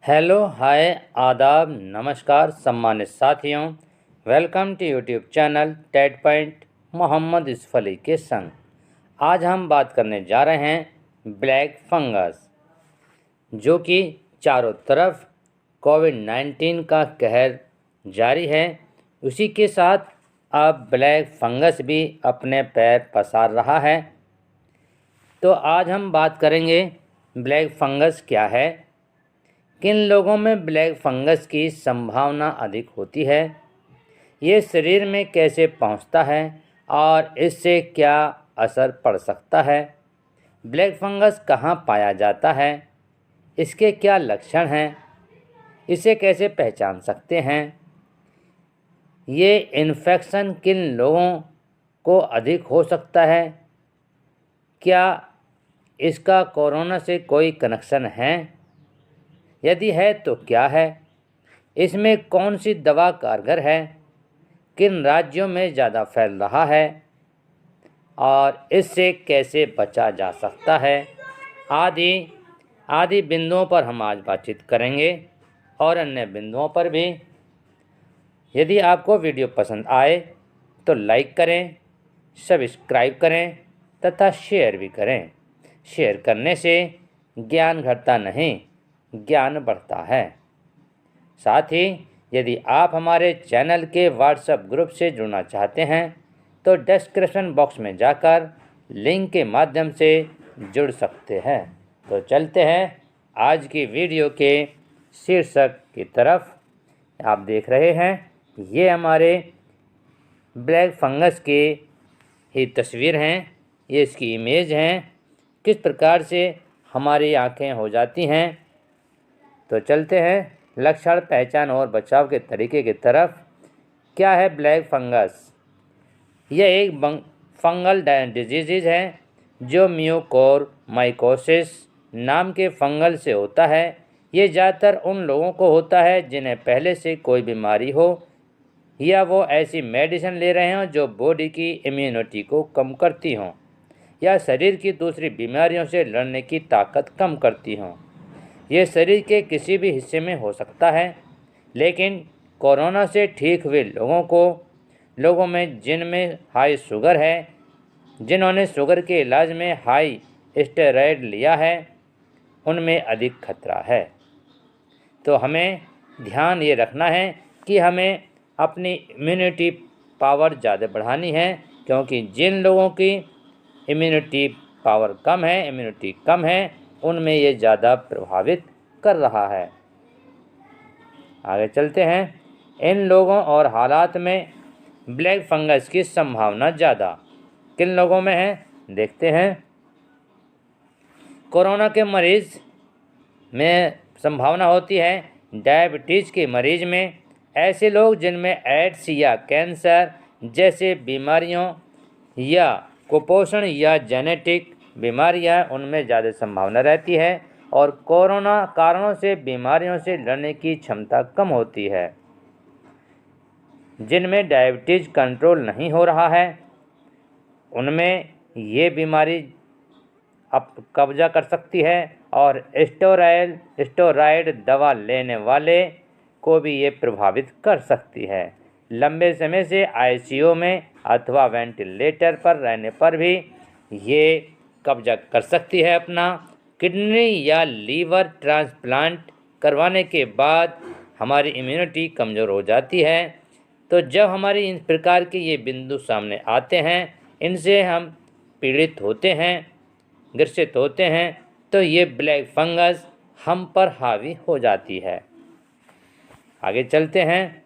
Hello hi आदाब नमस्कार सम्मानित साथियों। Welcome to YouTube channel TET point Mohammad Yusuf Ali के संग। आज हम बात करने जा रहे हैं ब्लैक फंगस, जो कि चारों तरफ कोविड-19 का कहर जारी है। उसी के साथ अब ब्लैक फंगस भी अपने पैर पसार रहा है। तो आज हम बात करेंगे ब्लैक फंगस क्या है, किन लोगों में ब्लैक फंगस की संभावना अधिक होती है, ये शरीर में कैसे पहुंचता है और इससे क्या असर पड़ सकता है, ब्लैक फंगस कहां पाया जाता है, इसके क्या लक्षण हैं, इसे कैसे पहचान सकते हैं, ये इन्फेक्शन किन लोगों को अधिक हो सकता है, क्या इसका कोरोना से कोई कनेक्शन है, यदि है तो क्या है, इसमें कौन सी दवा कारगर है, किन राज्यों में ज़्यादा फैल रहा है और इससे कैसे बचा जा सकता है, आदि बिंदुओं पर हम आज बातचीत करेंगे और अन्य बिंदुओं पर भी। यदि आपको वीडियो पसंद आए तो लाइक करें, सब्सक्राइब करें तथा शेयर भी करें। शेयर करने से ज्ञान घटता नहीं, ज्ञान बढ़ता है। साथ ही यदि आप हमारे चैनल के व्हाट्सएप ग्रुप से जुड़ना चाहते हैं तो डिस्क्रिप्शन बॉक्स में जाकर लिंक के माध्यम से जुड़ सकते हैं। तो चलते हैं आज की वीडियो के शीर्षक की तरफ। आप देख रहे हैं, ये हमारे ब्लैक फंगस की ही तस्वीर हैं, ये इसकी इमेज हैं, किस प्रकार से हमारी आँखें हो जाती हैं। तो चलते हैं लक्षण, पहचान और बचाव के तरीके की तरफ। क्या है ब्लैक फंगस? यह एक फंगल डिजीज़ है जो म्यूकोरमाइकोसिस नाम के फंगल से होता है। ये ज़्यादातर उन लोगों को होता है जिन्हें पहले से कोई बीमारी हो या वो ऐसी मेडिसिन ले रहे हों जो बॉडी की इम्यूनिटी को कम करती हों या शरीर की दूसरी बीमारियों से लड़ने की ताकत कम करती हों। ये शरीर के किसी भी हिस्से में हो सकता है, लेकिन कोरोना से ठीक हुए लोगों में जिनमें हाई शुगर है, जिन्होंने शुगर के इलाज में हाई स्टेरॉयड लिया है, उनमें अधिक खतरा है। तो हमें ध्यान ये रखना है कि हमें अपनी इम्यूनिटी पावर ज़्यादा बढ़ानी है, क्योंकि जिन लोगों की इम्यूनिटी पावर कम है, इम्यूनिटी कम है, उनमें ये ज़्यादा प्रभावित कर रहा है। आगे चलते हैं, इन लोगों और हालात में ब्लैक फंगस की संभावना ज़्यादा किन लोगों में है, देखते हैं। कोरोना के मरीज में संभावना होती है डायबिटीज़ के मरीज में, ऐसे लोग जिनमें एड्स या कैंसर जैसे बीमारियों या कुपोषण या जेनेटिक बीमारियां, उनमें ज़्यादा संभावना रहती है और कोरोना कारणों से बीमारियों से लड़ने की क्षमता कम होती है। जिनमें डायबिटीज़ कंट्रोल नहीं हो रहा है, उनमें ये बीमारी अब कब्जा कर सकती है और स्टेरॉयड दवा लेने वाले को भी ये प्रभावित कर सकती है। लंबे समय से आईसीयू में अथवा वेंटिलेटर पर रहने पर भी ये कब्जा कर सकती है अपना। किडनी या लीवर ट्रांसप्लांट करवाने के बाद हमारी इम्यूनिटी कमज़ोर हो जाती है। तो जब हमारी इन प्रकार के ये बिंदु सामने आते हैं, इनसे हम पीड़ित होते हैं, ग्रसित होते हैं, तो ये ब्लैक फंगस हम पर हावी हो जाती है। आगे चलते हैं,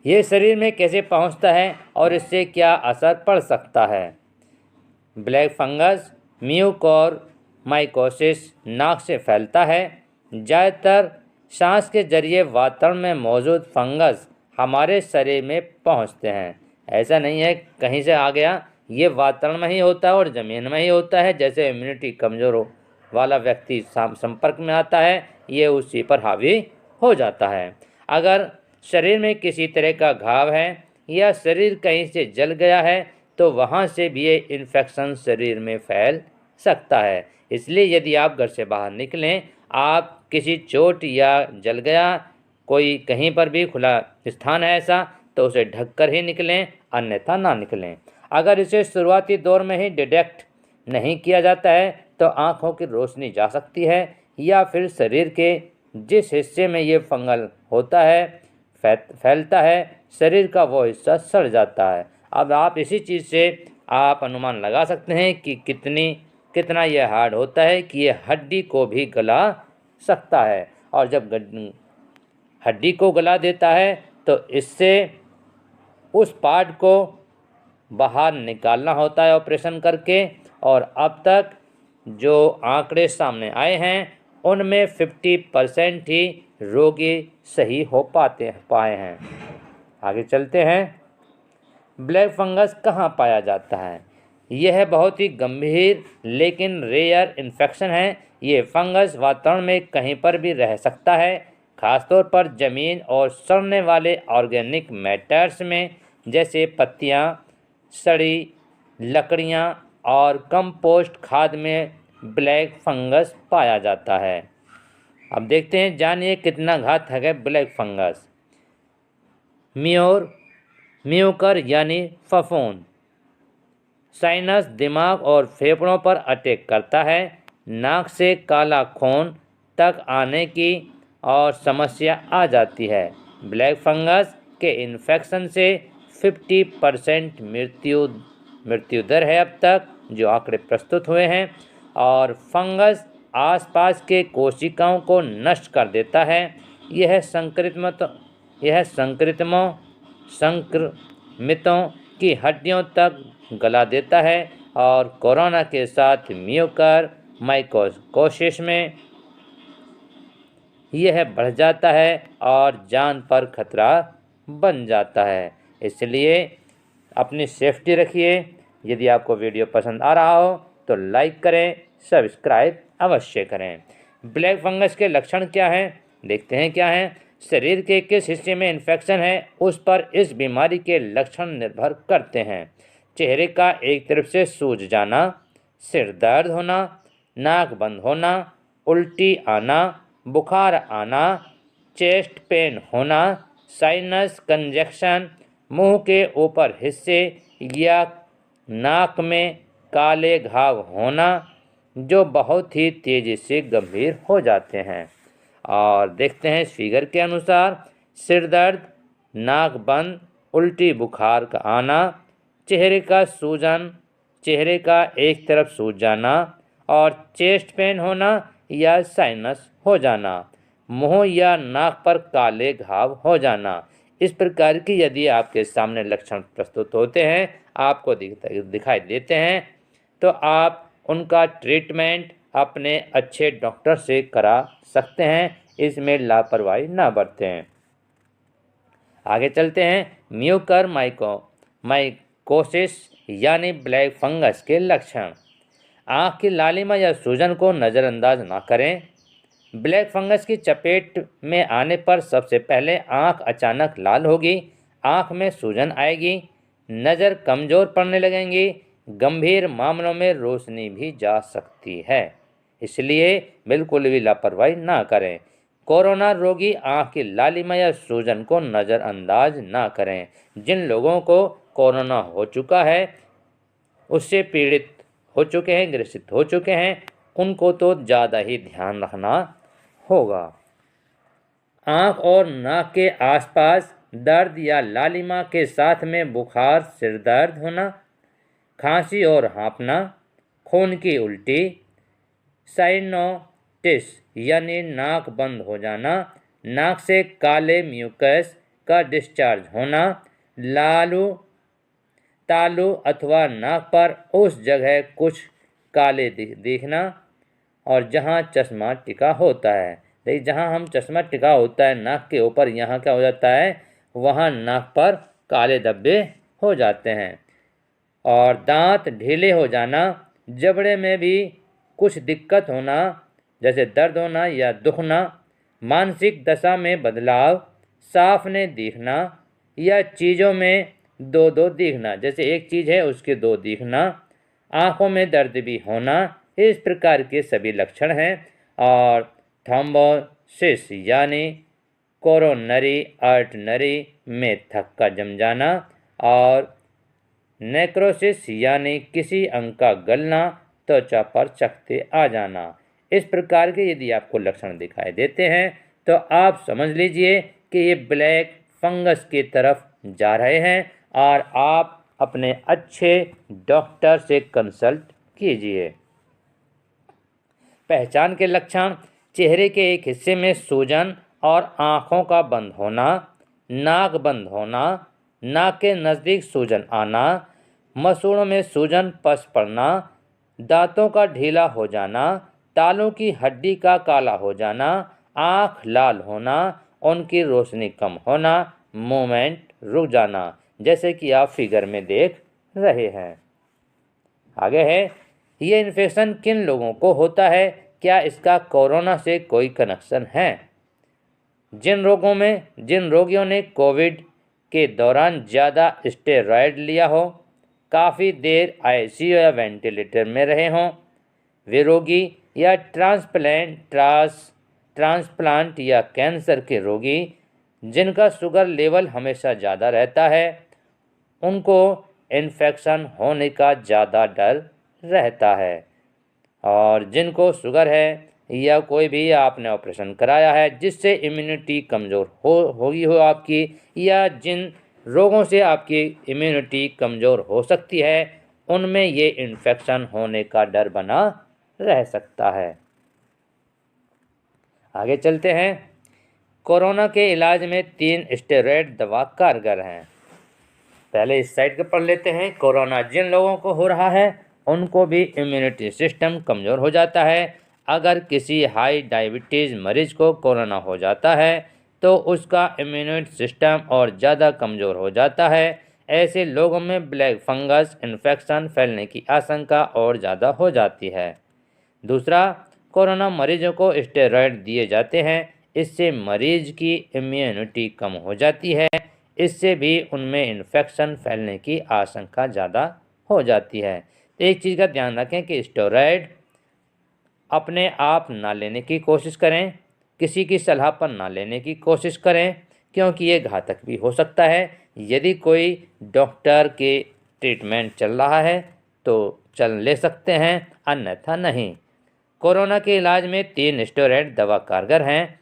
ये शरीर में कैसे पहुंचता है और इससे क्या असर पड़ सकता है। ब्लैक फंगस म्यूकोरमाइकोसिस नाक से फैलता है। ज़्यादातर सांस के जरिए वातावरण में मौजूद फंगस हमारे शरीर में पहुंचते हैं। ऐसा नहीं है कहीं से आ गया, ये वातावरण में ही होता है और ज़मीन में ही होता है। जैसे इम्यूनिटी कमज़ोर वाला व्यक्ति संपर्क में आता है, ये उसी पर हावी हो जाता है। अगर शरीर में किसी तरह का घाव है या शरीर कहीं से जल गया है तो वहाँ से भी ये इन्फेक्शन शरीर में फैल सकता है। इसलिए यदि आप घर से बाहर निकलें, आप किसी चोट या जल गया कोई कहीं पर भी खुला स्थान है ऐसा तो उसे ढककर ही निकलें, अन्यथा ना निकलें। अगर इसे शुरुआती दौर में ही डिटेक्ट नहीं किया जाता है तो आँखों की रोशनी जा सकती है या फिर शरीर के जिस हिस्से में ये फंगल होता है फैलता है शरीर का वो हिस्सा सड़ जाता है। अब आप इसी चीज़ से आप अनुमान लगा सकते हैं कि कितना यह हार्ड होता है कि ये हड्डी को भी गला सकता है। और जब हड्डी को गला देता है तो इससे उस पार्ट को बाहर निकालना होता है ऑपरेशन करके। और अब तक जो आंकड़े सामने आए हैं उनमें 50% ही रोगी सही हो पाए हैं। आगे चलते हैं। ब्लैक फंगस कहाँ पाया जाता है? यह बहुत ही गंभीर लेकिन रेयर इन्फेक्शन है। ये फंगस वातावरण में कहीं पर भी रह सकता है, खासतौर पर जमीन और सड़ने वाले ऑर्गेनिक मैटर्स में, जैसे पत्तियाँ, सड़ी लकड़ियाँ और कंपोस्ट खाद में ब्लैक फंगस पाया जाता है। अब देखते हैं, जानिए कितना घातक है ब्लैक फंगस। म्यूकर यानी फफूंद साइनस, दिमाग और फेफड़ों पर अटैक करता है। नाक से काला खून तक आने की और समस्या आ जाती है। ब्लैक फंगस के इन्फेक्शन से 50% मृत्यु दर है अब तक जो आंकड़े प्रस्तुत हुए हैं। और फंगस आसपास के कोशिकाओं को नष्ट कर देता है। यह संक्रमितों की हड्डियों तक गला देता है और कोरोना के साथ म्यूकर माइकोसिस में यह बढ़ जाता है और जान पर खतरा बन जाता है। इसलिए अपनी सेफ्टी रखिए। यदि आपको वीडियो पसंद आ रहा हो तो लाइक करें, सब्सक्राइब अवश्य करें। ब्लैक फंगस के लक्षण क्या हैं? देखते हैं क्या हैं। शरीर के किस हिस्से में इन्फेक्शन है उस पर इस बीमारी के लक्षण निर्भर करते हैं। चेहरे का एक तरफ से सूज जाना, सिर दर्द होना, नाक बंद होना, उल्टी आना, बुखार आना, चेस्ट पेन होना, साइनस कंजक्शन, मुंह के ऊपर हिस्से या नाक में काले घाव होना जो बहुत ही तेज़ी से गंभीर हो जाते हैं। और देखते हैं इस फिगर के अनुसार, सिर दर्द, नाक बंद, उल्टी, बुखार का आना, चेहरे का सूजन, चेहरे का एक तरफ सूज जाना और चेस्ट पेन होना या साइनस हो जाना, मुंह या नाक पर काले घाव हो जाना। इस प्रकार की यदि आपके सामने लक्षण प्रस्तुत होते हैं, आपको दिखाई देते हैं, तो आप उनका ट्रीटमेंट अपने अच्छे डॉक्टर से करा सकते हैं। इसमें लापरवाही ना बरतें। आगे चलते हैं। म्यूकर माइकोसिस यानी ब्लैक फंगस के लक्षण। आँख की लालिमा या सूजन को नज़रअंदाज ना करें। ब्लैक फंगस की चपेट में आने पर सबसे पहले आँख अचानक लाल होगी, आँख में सूजन आएगी, नज़र कमज़ोर पड़ने लगेंगी, गंभीर मामलों में रोशनी भी जा सकती है। इसलिए बिल्कुल भी लापरवाही ना करें। कोरोना रोगी आँख की लालिमा या सूजन को नज़रअंदाज ना करें। जिन लोगों को कोरोना हो चुका है, उससे पीड़ित हो चुके हैं, ग्रसित हो चुके हैं, उनको तो ज़्यादा ही ध्यान रखना होगा। आँख और नाक के आसपास दर्द या लालिमा के साथ में बुखार, सिर दर्द होना, खांसी और हाँफना, खून की उल्टी, साइनोटिस यानी नाक बंद हो जाना, नाक से काले म्यूकस का डिस्चार्ज होना, तालू अथवा नाक पर उस जगह कुछ काले दिखना और जहां चश्मा टिका होता है। देखिए, जहां हम चश्मा टिका होता है नाक के ऊपर, यहाँ क्या हो जाता है, वहां नाक पर काले धब्बे हो जाते हैं। और दांत ढीले हो जाना, जबड़े में भी कुछ दिक्कत होना जैसे दर्द होना या दुखना, मानसिक दशा में बदलाव, साफ नहीं दिखना या चीज़ों में दो दो दिखना, जैसे एक चीज़ है उसके दो दिखना, आँखों में दर्द भी होना, इस प्रकार के सभी लक्षण हैं। और थ्रोम्बोसिस यानी कोरोनरी आर्टरी में थक्का जम जाना और नेक्रोसिस यानी किसी अंग का गलना, त्वचा पर चकत्ते आ जाना। इस प्रकार के यदि आपको लक्षण दिखाई देते हैं तो आप समझ लीजिए कि ये ब्लैक फंगस की तरफ जा रहे हैं और आप अपने अच्छे डॉक्टर से कंसल्ट कीजिए। पहचान के लक्षण: चेहरे के एक हिस्से में सूजन और आँखों का बंद होना, नाक बंद होना, नाक के नज़दीक सूजन आना, मसूड़ों में सूजन पस पड़ना, दांतों का ढीला हो जाना, तालू की हड्डी का काला हो जाना, आँख लाल होना, उनकी रोशनी कम होना, मूवमेंट रुक जाना, जैसे कि आप फिगर में देख रहे हैं। आगे है, ये इन्फेक्शन किन लोगों को होता है? क्या इसका कोरोना से कोई कनेक्शन है? जिन रोगियों ने कोविड के दौरान ज़्यादा स्टेरॉयड लिया हो, काफ़ी देर आईसीयू या वेंटिलेटर में रहे हों, वे रोगी या ट्रांसप्लांट या कैंसर के रोगी जिनका शुगर लेवल हमेशा ज़्यादा रहता है, उनको इन्फेक्शन होने का ज़्यादा डर रहता है। और जिनको शुगर है या कोई भी आपने ऑपरेशन कराया है जिससे इम्यूनिटी कमज़ोर होगी आपकी, या जिन रोगों से आपकी इम्यूनिटी कमज़ोर हो सकती है, उनमें ये इन्फेक्शन होने का डर बना रह सकता है। आगे चलते हैं। कोरोना के इलाज में 3 स्टेरॉयड दवा कारगर हैं। पहले इस साइड के पढ़ लेते हैं। कोरोना जिन लोगों को हो रहा है उनको भी इम्यूनिटी सिस्टम कमज़ोर हो जाता है। अगर किसी हाई डायबिटीज़ मरीज को कोरोना हो जाता है तो उसका इम्यूनिटी सिस्टम और ज़्यादा कमज़ोर हो जाता है। ऐसे लोगों में ब्लैक फंगस इन्फेक्शन फैलने की आशंका और ज़्यादा हो जाती है। दूसरा, कोरोना मरीजों को स्टेरॉयड दिए जाते हैं, इससे मरीज की इम्यूनिटी कम हो जाती है, इससे भी उनमें इन्फेक्शन फैलने की आशंका ज़्यादा हो जाती है। तो एक चीज़ का ध्यान रखें कि स्टेरॉयड अपने आप ना लेने की कोशिश करें, किसी की सलाह पर ना लेने की कोशिश करें, क्योंकि ये घातक भी हो सकता है। यदि कोई डॉक्टर के ट्रीटमेंट चल रहा है तो चल ले सकते हैं, अन्यथा नहीं। कोरोना के इलाज में 3 स्टेरॉयड दवा कारगर हैं।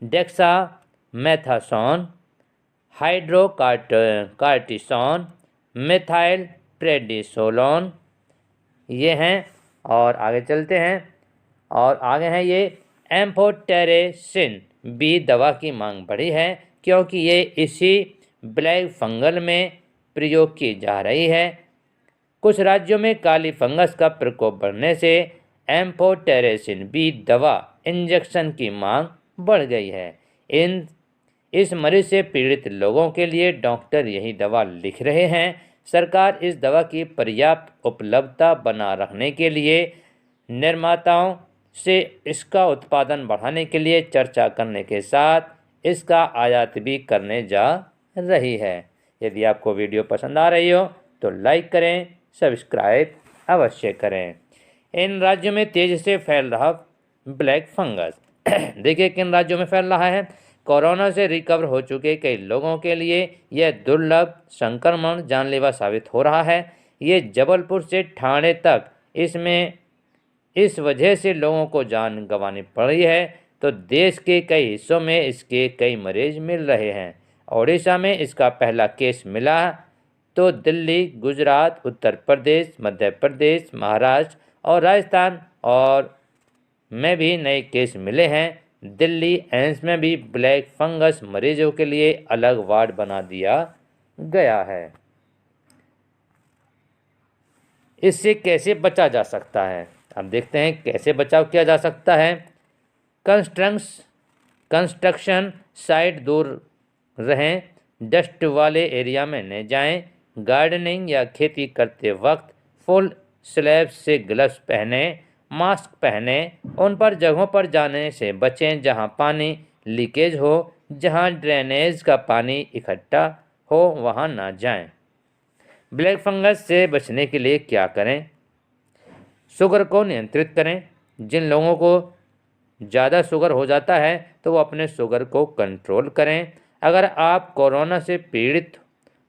डेक्सामेथासोन, हाइड्रोकार्टिसोन, मिथाइल प्रेडिसोलोन, ये हैं। और आगे चलते हैं। और आगे हैं ये एम्फोटेरेसिन बी दवा की मांग बढ़ी है, क्योंकि ये इसी ब्लैक फंगल में प्रयोग की जा रही है। कुछ राज्यों में काली फंगस का प्रकोप बढ़ने से एम्फोटेरेसिन बी दवा इंजेक्शन की मांग बढ़ गई है। इस मरीज से पीड़ित लोगों के लिए डॉक्टर यही दवा लिख रहे हैं। सरकार इस दवा की पर्याप्त उपलब्धता बना रखने के लिए निर्माताओं से इसका उत्पादन बढ़ाने के लिए चर्चा करने के साथ इसका आयात भी करने जा रही है। यदि आपको वीडियो पसंद आ रही हो तो लाइक करें, सब्सक्राइब अवश्य करें। इन राज्यों में तेजी से फैल रहा ब्लैक फंगस। देखिए किन राज्यों में फैल रहा है। कोरोना से रिकवर हो चुके कई लोगों के लिए यह दुर्लभ संक्रमण जानलेवा साबित हो रहा है। ये जबलपुर से ठाणे तक इस वजह से लोगों को जान गंवानी पड़ रही है, तो देश के कई हिस्सों में इसके कई मरीज मिल रहे हैं। ओडिशा में इसका पहला केस मिला तो दिल्ली, गुजरात, उत्तर प्रदेश, मध्य प्रदेश, महाराष्ट्र और राजस्थान और में भी नए केस मिले हैं। दिल्ली एम्स में भी ब्लैक फंगस मरीजों के लिए अलग वार्ड बना दिया गया है। इससे कैसे बचा जा सकता है, अब देखते हैं कैसे बचाव किया जा सकता है। कंस्ट्रक्शन साइट दूर रहें, डस्ट वाले एरिया में न जाएं, गार्डनिंग या खेती करते वक्त फुल स्लीव्स से ग्लव्स पहने, मास्क पहने, उन पर जगहों पर जाने से बचें जहां पानी लीकेज हो, जहां ड्रेनेज का पानी इकट्ठा हो वहां ना जाएं। ब्लैक फंगस से बचने के लिए क्या करें? शुगर को नियंत्रित करें। जिन लोगों को ज़्यादा शुगर हो जाता है तो वो अपने शुगर को कंट्रोल करें। अगर आप कोरोना से पीड़ित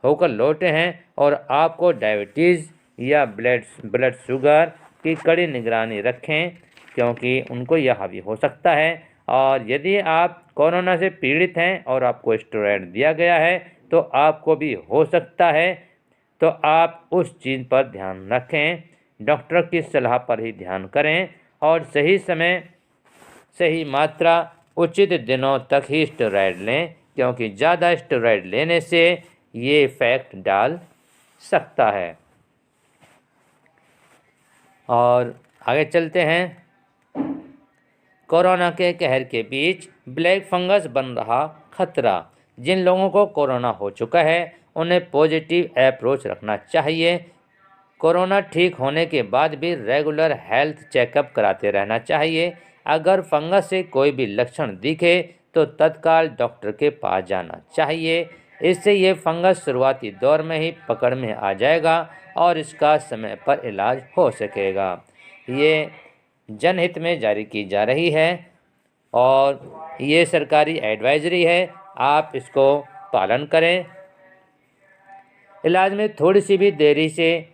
होकर लौटे हैं और आपको डायबिटीज़ या ब्लड शुगर की कड़ी निगरानी रखें, क्योंकि उनको यह हावी हो सकता है। और यदि आप कोरोना से पीड़ित हैं और आपको स्टेरॉइड दिया गया है तो आपको भी हो सकता है, तो आप उस चीज़ पर ध्यान रखें, डॉक्टर की सलाह पर ही ध्यान करें और सही समय, सही मात्रा, उचित दिनों तक ही स्टेरॉइड लें, क्योंकि ज़्यादा स्टेरॉइड लेने से ये इफेक्ट डाल सकता है। और आगे चलते हैं। कोरोना के कहर के बीच ब्लैक फंगस बन रहा खतरा। जिन लोगों को कोरोना हो चुका है उन्हें पॉजिटिव अप्रोच रखना चाहिए। कोरोना ठीक होने के बाद भी रेगुलर हेल्थ चेकअप कराते रहना चाहिए। अगर फंगस से कोई भी लक्षण दिखे तो तत्काल डॉक्टर के पास जाना चाहिए। इससे ये फंगस शुरुआती दौर में ही पकड़ में आ जाएगा और इसका समय पर इलाज हो सकेगा। ये जनहित में जारी की जा रही है और ये सरकारी एडवाइजरी है, आप इसको पालन करें। इलाज में थोड़ी सी भी देरी से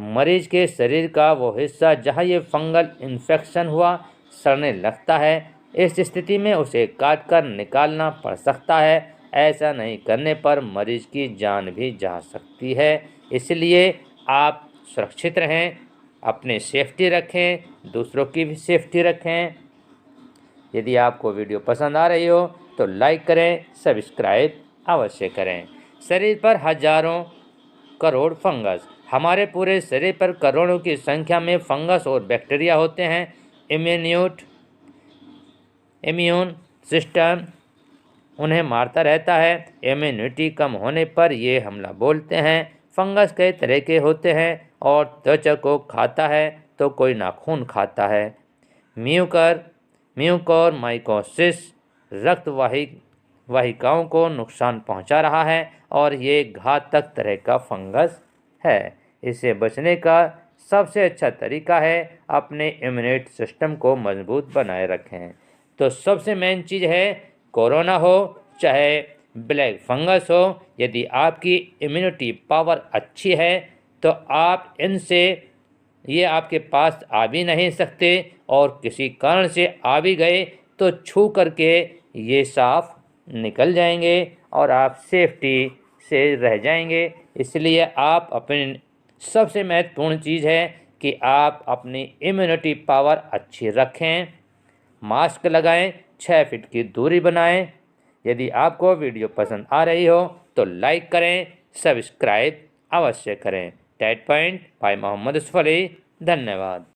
मरीज के शरीर का वो हिस्सा जहां ये फंगल इन्फेक्शन हुआ सड़ने लगता है। इस स्थिति में उसे काटकर निकालना पड़ सकता है। ऐसा नहीं करने पर मरीज की जान भी जा सकती है। इसलिए आप सुरक्षित रहें, अपनी सेफ्टी रखें, दूसरों की भी सेफ्टी रखें। यदि आपको वीडियो पसंद आ रही हो तो लाइक करें, सब्सक्राइब अवश्य करें। शरीर पर हजारों करोड़ फंगस। हमारे पूरे शरीर पर करोड़ों की संख्या में फंगस और बैक्टीरिया होते हैं। इम्यून सिस्टम उन्हें मारता रहता है। इम्यूनिटी कम होने पर ये हमला बोलते हैं। फंगस कई तरह के होते हैं और त्वचा को खाता है तो कोई नाखून खाता है। म्यूकोरमाइकोसिस रक्त वाहिकाओं को नुकसान पहुंचा रहा है और ये घातक तरह का फंगस है। इससे बचने का सबसे अच्छा तरीका है अपने इम्यूनिटी सिस्टम को मजबूत बनाए रखें। तो सबसे मेन चीज़ है, कोरोना हो चाहे ब्लैक फंगस हो, यदि आपकी इम्यूनिटी पावर अच्छी है तो आप इनसे, ये आपके पास आ भी नहीं सकते और किसी कारण से आ भी गए तो छू करके ये साफ निकल जाएंगे और आप सेफ्टी से रह जाएंगे। इसलिए आप अपनी सबसे महत्वपूर्ण चीज़ है कि आप अपनी इम्यूनिटी पावर अच्छी रखें, मास्क लगाएं, 6 फीट की दूरी बनाएं। यदि आपको वीडियो पसंद आ रही हो तो लाइक करें, सब्सक्राइब अवश्य करें। TET point by Mohammad Yusuf Ali. धन्यवाद।